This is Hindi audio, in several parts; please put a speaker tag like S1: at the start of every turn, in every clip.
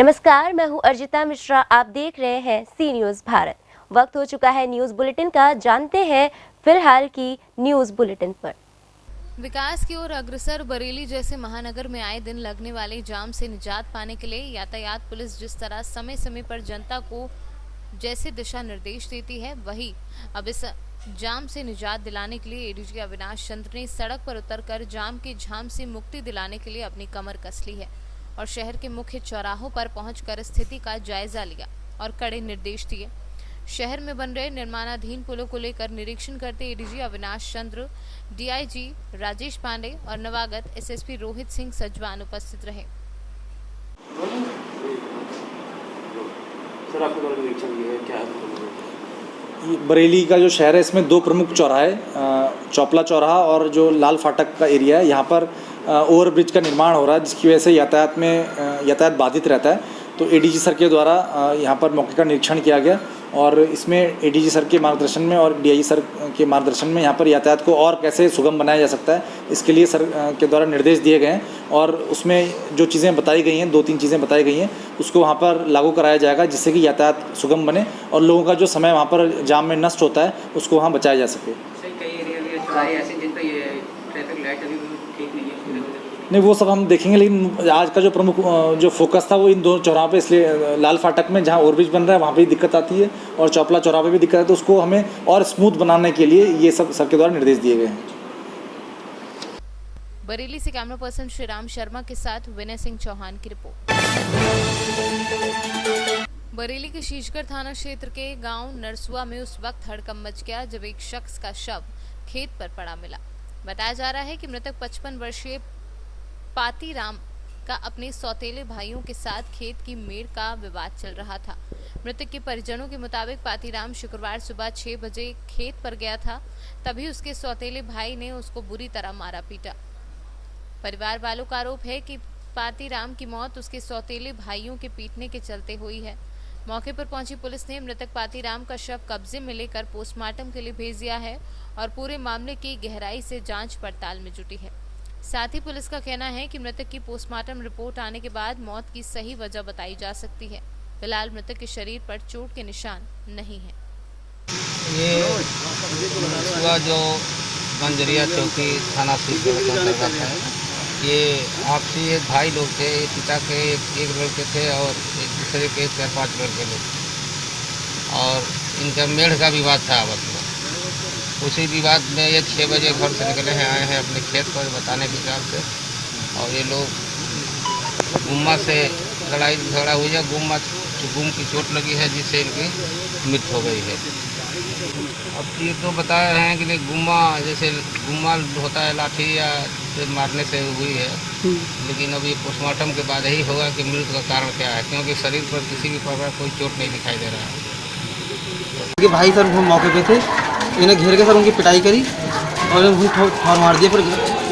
S1: नमस्कार, मैं हूं अर्जिता मिश्रा। आप देख रहे हैं सी न्यूज़ भारत। वक्त हो चुका है न्यूज़ बुलेटिन का। जानते हैं फिलहाल की न्यूज़ बुलेटिन पर।
S2: विकास की ओर अग्रसर बरेली जैसे महानगर में आए दिन लगने वाले जाम से निजात पाने के लिए यातायात पुलिस जिस तरह समय समय पर जनता को जैसे दिशा निर्देश देती है, वही अब इस जाम से निजात दिलाने के लिए एडीजी अविनाश चंद्र ने सड़क पर उतरकर जाम के झाम से मुक्ति दिलाने के लिए अपनी कमर कस ली है और शहर के मुख्य चौराहों पर पहुंचकर स्थिति का जायजा लिया और कड़े निर्देश दिए। शहर में बन रहे निर्माणाधीन पुलों को लेकर निरीक्षण करते एडीजी अविनाश चंद्र, डीआईजी राजेश पांडे और नवागत एसएसपी रोहित सिंह सजवान उपस्थित रहे।
S3: सर, आपके द्वारा निरीक्षण ये है, क्या है?
S4: बरेली का जो शहर है इसमें दो प्रमुख चौराहे, चौपला चौराहा और जो लाल फाटक का एरिया है, यहाँ पर ओवरब्रिज का निर्माण हो रहा है, जिसकी वजह से यातायात बाधित रहता है। तो एडीजी सर के द्वारा यहाँ पर मौके का निरीक्षण किया गया और इसमें एडीजी सर के मार्गदर्शन में और डीआईजी सर के मार्गदर्शन में यहाँ पर यातायात को और कैसे सुगम बनाया जा सकता है, इसके लिए सर के द्वारा निर्देश दिए गए हैं और उसमें जो चीज़ें बताई गई हैं, 2-3 चीज़ें बताई गई हैं, उसको वहाँ पर लागू कराया जाएगा, जिससे कि यातायात सुगम बने और लोगों का जो समय वहाँ पर जाम में नष्ट होता है उसको वहाँ बचाया जा सके।
S5: कई एरिया ऐसे जिन पर ये ट्रैफिक लाइट अभी ठीक नहीं है।
S4: नहीं, वो सब हम देखेंगे, लेकिन आज का जो प्रमुख जो फोकस था वो इन दोनों चौराहों पे, इसलिए लाल फाटक में जहाँ ओवरब्रिज बन रहा है वहाँ पे दिक्कत आती है और चौपला चौराहे पे भी दिक्कत है, तो उसको हमें और स्मूथ बनाने के लिए ये सब सर के द्वारा निर्देश दिए गए हैं।
S2: बरेली से कैमरा पर्सन श्रीराम शर्मा के साथ विनय सिंह चौहान की रिपोर्ट। बरेली के शीशगढ़ थाना क्षेत्र के गांव नरसुआ में उस वक्त हड़कंप मच गया जब एक शख्स का शव खेत पर पड़ा मिला। बताया जा रहा है कि मृतक 55 वर्षीय पातीराम का अपने सौतेले भाइयों के साथ खेत की मेड़ का विवाद चल रहा था। मृतक के परिजनों के मुताबिक पातीराम शुक्रवार सुबह 6 बजे खेत पर गया था, तभी उसके सौतेले भाई ने उसको बुरी तरह मारा पीटा। परिवार वालों का आरोप है कि पातीराम की मौत उसके सौतेले भाइयों के पीटने के चलते हुई है। मौके पर पहुंची पुलिस ने मृतक पातीराम का शव कब्जे में लेकर पोस्टमार्टम के लिए भेज दिया है और पूरे मामले की गहराई से जांच पड़ताल में जुटी है। साथ ही पुलिस का कहना है कि मृतक की पोस्टमार्टम रिपोर्ट आने के बाद मौत की सही वजह बताई जा सकती है। फिलहाल मृतक के शरीर पर चोट के निशान नहीं है।
S6: ये हुआ जो बंजरिया चौकी थाना से अंतर्गत है। ये आपसी एक भाई लोग थे, पिता के एक लड़के थे और एक दूसरे के 4-5 लड़के लोग, और इनका मेढ़ का विवाद था आपस में। उसी विवाद में ये 6 बजे घर से निकले हैं, आए हैं अपने खेत पर बताने के हिसाब से, और ये लोग गुम्मा से लड़ाई झगड़ा हुई है। गुम की चोट लगी है जिससे इनकी मृत्यु हो गई है। अब ये तो बता रहे हैं कि गुम्मा जैसे गुम्मा होता है लाठी या से मारने से हुई है, लेकिन अभी पोस्टमार्टम के बाद ही होगा कि मृत्यु का कारण क्या है, क्योंकि शरीर पर किसी भी प्रकार कोई चोट नहीं दिखाई दे रहा है।
S7: उनके भाई सर वो मौके पे थे, इन्हें घेर के सर उनकी पिटाई करी और उन्हें ठोर मार दिया। फिर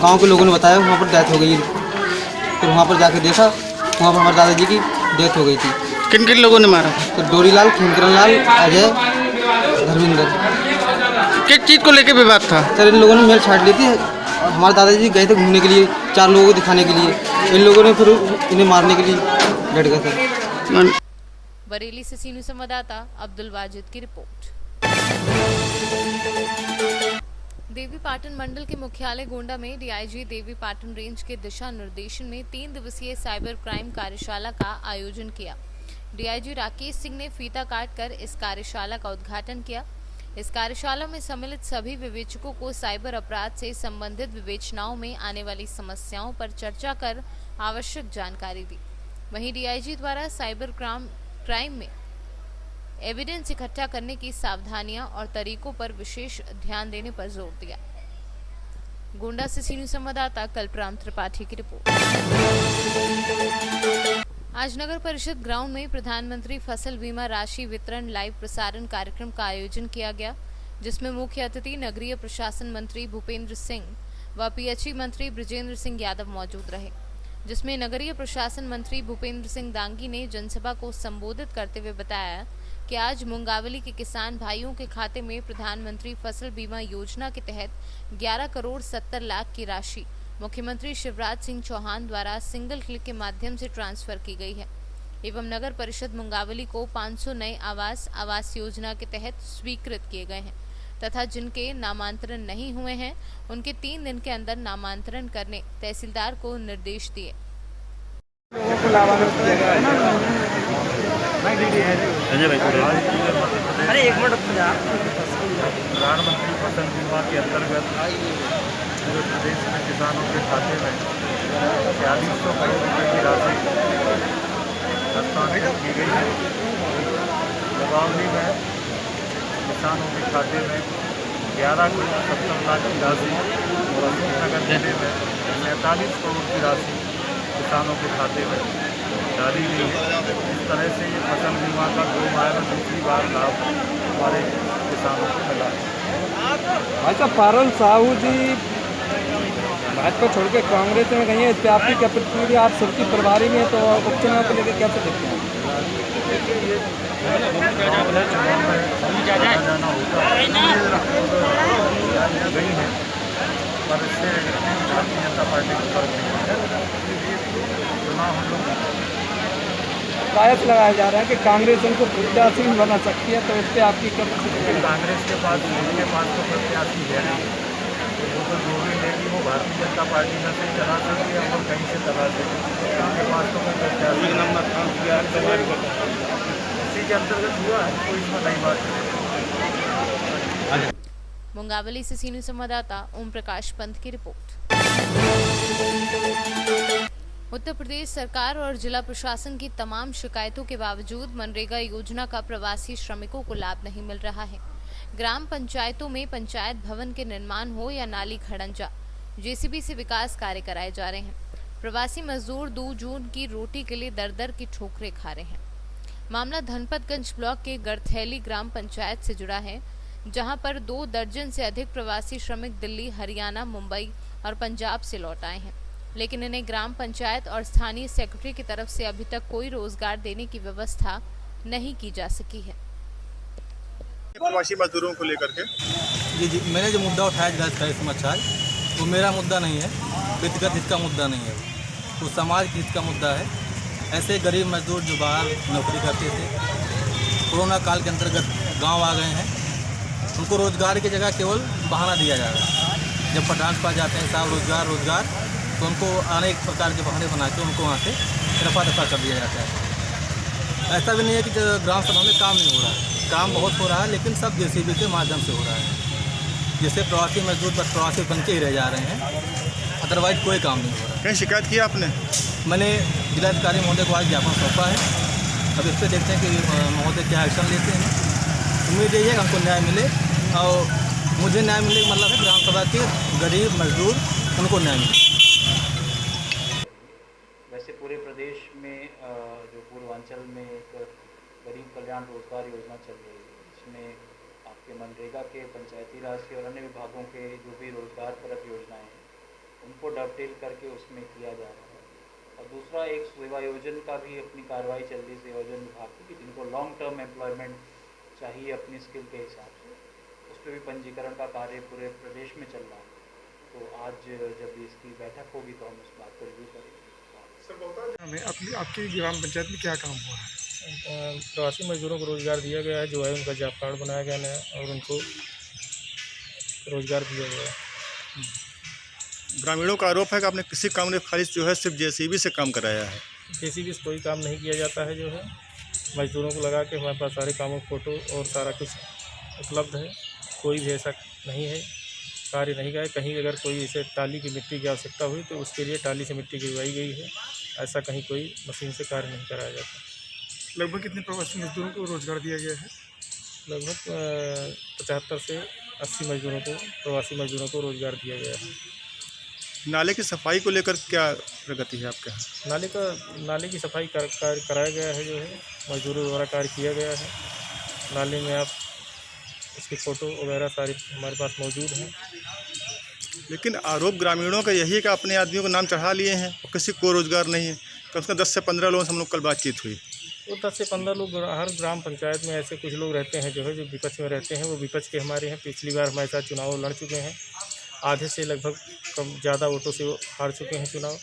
S7: गांव के लोगों ने बताया वहाँ पर डेथ हो गई। फिर वहाँ पर जाके देखा, वहाँ पर हमारे दादाजी की डेथ हो गई थी।
S8: किन किन लोगों ने मारा?
S7: तो डोरीलाल, खिमकरण लाल, अजय, धर्मेंद्र।
S8: किस चीज़ को लेके विवाद था?
S7: सर इन लोगों ने मेल छाट ली थी। हमारे दादाजी गए थे घूमने के लिए 4 लोगों को दिखाने के लिए, इन लोगों ने फिर इन्हें मारने के लिए डट गए सर।
S2: बरेली से सीनियर संवाददाता अब्दुल वाजिद की रिपोर्ट। देवी पाटन मंडल के मुख्यालय गोंडा में डीआईजी देवी पाटन रेंज के दिशा निर्देशन में 3 दिवसीय साइबर क्राइम कार्यशाला का आयोजन किया। डीआईजी राकेश सिंह ने फीता काटकर इस कार्यशाला का उद्घाटन किया। इस कार्यशाला में सम्मिलित सभी विवेचकों को साइबर अपराध से संबंधित विवेचनाओं में आने वाली समस्याओं पर चर्चा कर आवश्यक जानकारी दी। वहीं डीआईजी द्वारा साइबर क्राइम में एविडेंस इकट्ठा करने की सावधानियां और तरीकों पर विशेष ध्यान देने पर जोर दिया। गोंडा से सीनियर संवाददाता कल्पराम त्रिपाठी की रिपोर्ट। आज नगर परिषद ग्राउंड में प्रधानमंत्री फसल बीमा राशि वितरण लाइव प्रसारण कार्यक्रम का आयोजन किया गया, जिसमें मुख्य अतिथि नगरीय प्रशासन मंत्री भूपेंद्र सिंह व पीएचई मंत्री बृजेंद्र सिंह यादव मौजूद रहे, जिसमें नगरीय प्रशासन मंत्री भूपेंद्र सिंह दांगी ने जनसभा को संबोधित करते हुए बताया कि आज मुंगावली के किसान भाइयों के खाते में प्रधानमंत्री फसल बीमा योजना के तहत 11 करोड़ 70 लाख की राशि मुख्यमंत्री शिवराज सिंह चौहान द्वारा सिंगल क्लिक के माध्यम से ट्रांसफर की गई है। एवं नगर परिषद मुंगावली को 500 नए आवास योजना के तहत स्वीकृत किए गए हैं तथा जिनके नामांतरण नहीं हुए हैं उनके 3 दिन के अंदर नामांतरण करने तहसीलदार को निर्देश दिए।
S9: प्रधानमंत्री फसल बीमा के अंतर्गत पूरे प्रदेश में किसानों के खाते में 4200 करोड़ रुपये की राशि हस्तांतरित की गई है। मुंगावली में किसानों के खाते में 11 करोड़ 70 लाख की राशि और अशोकनगर जिले में 47 करोड़ की राशि किसानों के खाते में डाली गई है। इस तरह से ये फसल बीमा का 2 माह में दूसरी बार लाभ हमारे किसानों को मिला है।
S7: अच्छा, पारुल साहू जी भाजपा छोड़ के कांग्रेस में गई है, इस पर आपकी क्या प्रतिक्रिया? आप सबकी प्रभारी में तो उपचुनाव को लेकर कैसे देखते हैं?
S9: देखिए ये चुनाव में जाना होता है गई है, पर इससे भारतीय जनता पार्टी को फर्क नहीं है। चुनाव हम लोग
S7: कायस लगाया जा रहा है कि कांग्रेस उनको प्रत्याशी भी बना सकती है, तो इस पर आपकी क्या प्रतिक्रिया?
S9: कांग्रेस के पास उनके पास तो प्रत्याशी है नहीं, वो तो जो भी लेगी वो भारतीय जनता पार्टी में से चला सकती है और कहीं से चला सकती है। उनके पास तो कोई प्रत्याशी इसी के अंतर्गत हुआ है, कोई इसमें नई बात नहीं।
S2: मुंगावली से सीनियर संवाददाता ओम प्रकाश पंत की रिपोर्ट। उत्तर प्रदेश सरकार और जिला प्रशासन की तमाम शिकायतों के बावजूद मनरेगा योजना का प्रवासी श्रमिकों को लाभ नहीं मिल रहा है। ग्राम पंचायतों में पंचायत भवन के निर्माण हो या नाली खड़ंजा, जेसीबी से विकास कार्य कराए जा रहे हैं। प्रवासी मजदूर 2 जून की रोटी के लिए दर-दर की ठोकरें खा रहे हैं। मामला धनपतगंज ब्लॉक के गरथैली ग्राम पंचायत से जुड़ा है, जहां पर 2 दर्जन से अधिक प्रवासी श्रमिक दिल्ली, हरियाणा, मुंबई और पंजाब से लौट आए हैं, लेकिन इन्हें ग्राम पंचायत और स्थानीय सेक्रेटरी की तरफ से अभी तक कोई रोजगार देने की व्यवस्था नहीं की जा सकी है।
S10: प्रवासी मजदूरों को लेकर के
S7: जी, मैंने जो मुद्दा उठाया गया समाचार, वो मेरा मुद्दा नहीं है, व्यक्तिगत हित का मुद्दा नहीं है, वो समाज के हित का मुद्दा है। ऐसे गरीब मजदूर जो बाहर नौकरी करते थे, कोरोना काल के अंतर्गत गांव आ गए हैं, उनको रोजगार की जगह केवल बहाना दिया जा रहा है। जब प्रधान पास जाते हैं साहब रोजगार, तो उनको अनेक प्रकार के बहाने बना के उनको वहाँ से रफा दफा कर दिया जाता है। ऐसा भी नहीं है कि ग्राम सभा में काम नहीं हो रहा है, काम बहुत हो रहा है, लेकिन सब जेसीबी के माध्यम से हो रहा है। जैसे प्रवासी मजदूर बस प्रवासी बन के ही रह जा रहे हैं, अदरवाइज कोई काम नहीं हो रहा है।
S10: कहीं शिकायत की आपने?
S7: मैंने जिलाधिकारी महोदय को आज ज्ञापन सौंपा है। अब इस पर देखते हैं कि महोदय क्या एक्शन लेते हैं। उम्मीद यही है कि हमको न्याय मिले, और मुझे न्याय मिले का मतलब है ग्राम सभा के गरीब मजदूर उनको न्याय मिले।
S3: वैसे पूरे प्रदेश में जो पूर्वांचल में एक गरीब कल्याण रोजगार योजना चल रही है, इसमें आपके मनरेगा के, पंचायती राज के और अन्य विभागों के जो भी रोजगार परक योजनाएं हैं उनको डबटेल करके उसमें किया जा रहा है। और दूसरा एक सेवायोजन का भी अपनी कार्रवाई चल रही है सेवायोजन विभाग की, जिनको लॉन्ग टर्म एम्प्लॉयमेंट चाहिए अपनी स्किल के हिसाब से, उस पर भी पंजीकरण का कार्य पूरे प्रदेश में चल रहा है। तो आज जब इसकी बैठक होगी तो हम उस बात को रिव्यू करेंगे।
S10: हमें आपकी ग्राम पंचायत में क्या काम हुआ है?
S11: प्रवासी मजदूरों को रोज़गार दिया गया है, जो है उनका जॉब कार्ड बनाया गया है और उनको रोज़गार दिया गया है।
S10: ग्रामीणों का आरोप है कि आपने किसी काम में खाली जो है सिर्फ जेसीबी से काम कराया है।
S11: जेसीबी से कोई काम नहीं किया जाता है, जो है मजदूरों को लगा के हमारे पास सारे कामों फोटो और सारा कुछ उपलब्ध है। कोई भी ऐसा नहीं है कार्य नहीं गए। कहीं अगर कोई इसे टाली की मिट्टी की आवश्यकता हुई तो उसके लिए टाली से मिट्टी गिरवाई गई है। ऐसा कहीं कोई मशीन से कार्य नहीं कराया जाता।
S10: लगभग कितने प्रवासी मजदूरों को रोजगार दिया गया है?
S11: लगभग 75 से 80 मजदूरों को, प्रवासी मजदूरों को रोजगार दिया गया है।
S10: नाले की सफाई को लेकर क्या प्रगति है आपके यहाँ?
S11: नाले की सफाई कार्य कराया गया है, जो है मजदूरों द्वारा कार्य किया गया है। नाले में आप इसकी फ़ोटो वगैरह सारी हमारे पास मौजूद हैं।
S10: लेकिन आरोप ग्रामीणों का यही है कि अपने आदमियों को नाम चढ़ा लिए हैं और किसी को रोजगार नहीं है। कम से कम 10 से 15 लोगों से हम लोग कल बातचीत हुई।
S11: वो 10 से 15 लोग हर ग्राम पंचायत में ऐसे कुछ लोग रहते हैं, जो है जो विपक्ष में रहते हैं। वो विपक्ष के हमारे हैं, पिछली बार हमारे साथ चुनाव लड़ चुके हैं, आधे से लगभग कम ज़्यादा वोटों से हार चुके हैं चुनाव।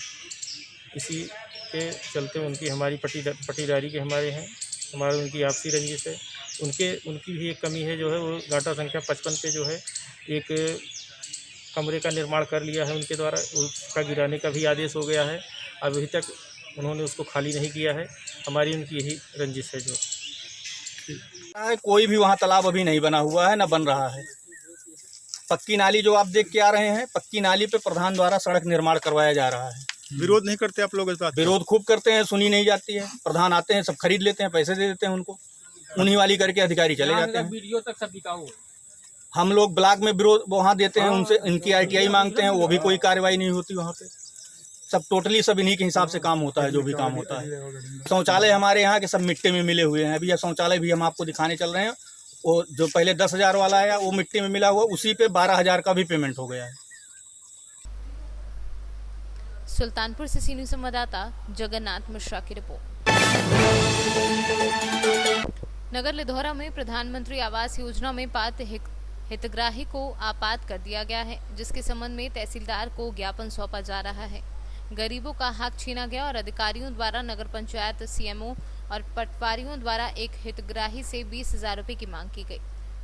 S11: इसी जिसके चलते उनकी हमारी पटीदारी के हमारे हैं, हमारे उनकी आपसी रंजिश है। उनकी भी एक कमी है जो है, वो गाटा संख्या 55 पे जो है एक कमरे का निर्माण कर लिया है उनके द्वारा, उसका गिराने का भी आदेश हो गया है। अभी तक उन्होंने उसको खाली नहीं किया है। हमारी उनकी यही रंजिश है जो
S12: कोई भी वहाँ तालाब अभी नहीं बना हुआ है, न बन रहा है। पक्की नाली जो आप देख के आ रहे हैं, पक्की नाली पे प्रधान द्वारा सड़क निर्माण करवाया जा रहा है।
S10: विरोध नहीं करते आप लोग इस बात?
S12: विरोध खूब करते हैं, सुनी नहीं जाती है। प्रधान आते हैं, सब खरीद लेते हैं, पैसे दे देते हैं उनको, उन्हीं वाली करके अधिकारी चले जाते हैं।
S11: वीडियो तक सब बिकाऊ।
S12: हम लोग ब्लॉक में विरोध वहाँ देते हैं, उनसे इनकी RTI मांगते हैं, वो भी कोई कार्रवाई नहीं होती वहाँ पे। सब टोटली सब इन्हीं के हिसाब से काम होता है, जो भी काम होता है। शौचालय हमारे यहाँ के सब मिट्टी में मिले हुए हैं। अभी यह शौचालय भी हम आपको दिखाने चल रहे हैं। वो जो पहले 10,000 वाला आया वो मिट्टी में मिला हुआ, उसी पे 12,000 का भी पेमेंट हो गया है।
S2: सुल्तानपुर से सीनियर संवाददाता जगन्नाथ मिश्रा की रिपोर्ट। नगर लिधौरा में प्रधानमंत्री आवास योजना में पात्र हितग्राही को आपात कर दिया गया है, जिसके संबंध में तहसीलदार को ज्ञापन सौंपा जा रहा है। गरीबों का हक छीना गया और अधिकारियों द्वारा नगर पंचायत CMO और पटवारियों द्वारा एक हितग्राही से 20,000 रुपये की मांग की गई।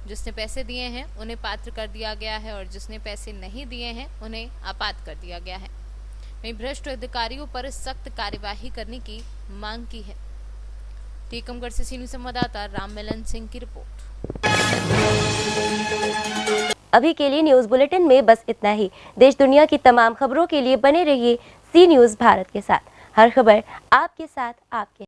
S2: जिसने पैसे दिए हैं उन्हें पात्र कर दिया गया है और जिसने पैसे नहीं दिए हैं उन्हें आपात कर दिया गया है। वहीं भ्रष्ट अधिकारियों पर सख्त कार्यवाही करने की मांग की है। टीकमगढ़ से सीनियर संवाददाता राममिलन सिंह की रिपोर्ट।
S1: अभी के लिए न्यूज़ बुलेटिन में बस इतना ही। देश दुनिया की तमाम खबरों के लिए बने रहिए सी न्यूज़ भारत के साथ। हर खबर आपके साथ, आपके